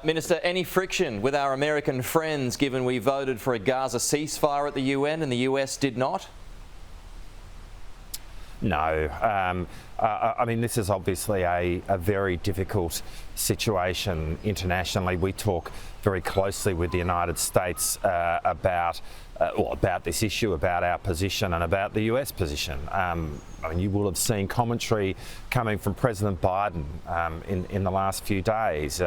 Minister, any friction with our American friends given we voted for a Gaza ceasefire at the UN and the US did not? No. I mean, this is obviously a very difficult situation internationally. We talk very closely with the United States about this issue, about our position and about the US position. I mean, you will have seen commentary coming from President Biden in the last few days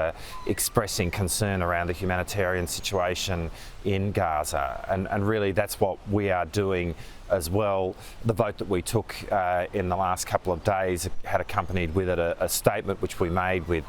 expressing concern around the humanitarian situation in Gaza. And really that's what we are doing as well. The vote that we took in the last couple of days had accompanied with it a statement which we made with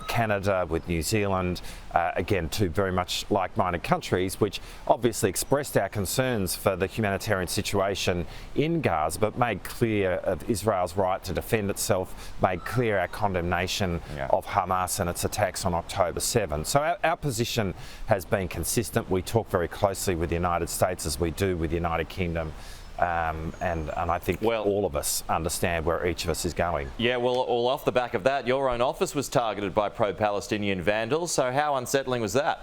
Canada, with New Zealand, again, two very much like-minded countries, which obviously expressed our concerns for the humanitarian situation in Gaza, but made clear of Israel's right to defend itself, made clear our condemnation of Hamas and its attacks on October 7. So our position has been consistent. We talk very closely with the United States as we do with the United Kingdom. And I think all of us understand where each of us is going. Yeah, well, all off the back of that, your own office was targeted by pro-Palestinian vandals, so how unsettling was that?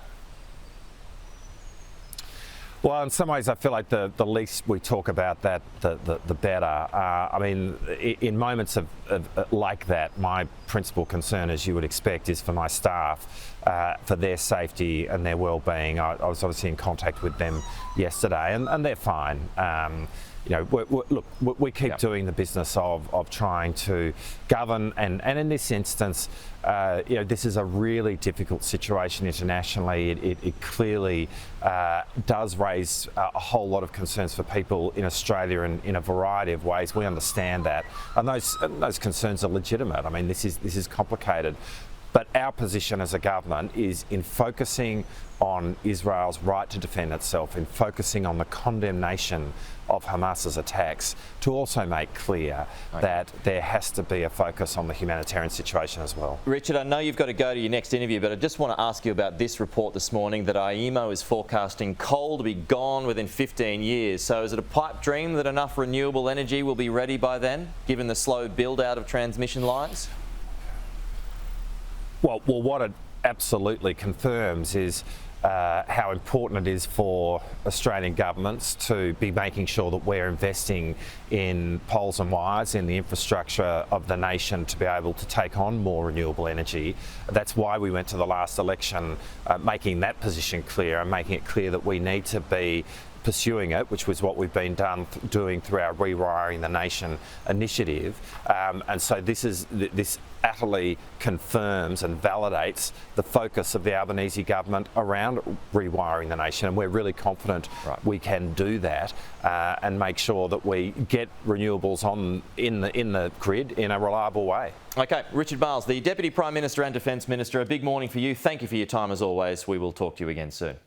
Well, in some ways, I feel like the least we talk about that, the better. I mean, in moments of like that, my principal concern, as you would expect, is for my staff, for their safety and their well-being. I was obviously in contact with them yesterday, and they're fine. You know, look, we keep doing the business of trying to govern, and in this instance, you know, this is a really difficult situation internationally. It clearly does raise a whole lot of concerns for people in Australia in a variety of ways. We understand that, and those concerns are legitimate. I mean, this is complicated. But our position as a government is in focusing on Israel's right to defend itself, in focusing on the condemnation of Hamas's attacks, to also make clear that there has to be a focus on the humanitarian situation as well. Richard, I know you've got to go to your next interview, but I just want to ask you about this report this morning that IEMO is forecasting coal to be gone within 15 years. So is it a pipe dream that enough renewable energy will be ready by then, given the slow build-out of transmission lines? Well, what it absolutely confirms is how important it is for Australian governments to be making sure that we're investing in poles and wires, in the infrastructure of the nation to be able to take on more renewable energy. That's why we went to the last election making that position clear and making it clear that we need to be pursuing it, which was what we've been doing through our Rewiring the Nation initiative. And so this utterly confirms and validates the focus of the Albanese government around rewiring the nation, and we're really confident we can do that and make sure that we get renewables on in the grid in a reliable way. Okay, Richard Marles, the Deputy Prime Minister and Defence Minister, a big morning for you. Thank you for your time as always. We will talk to you again soon.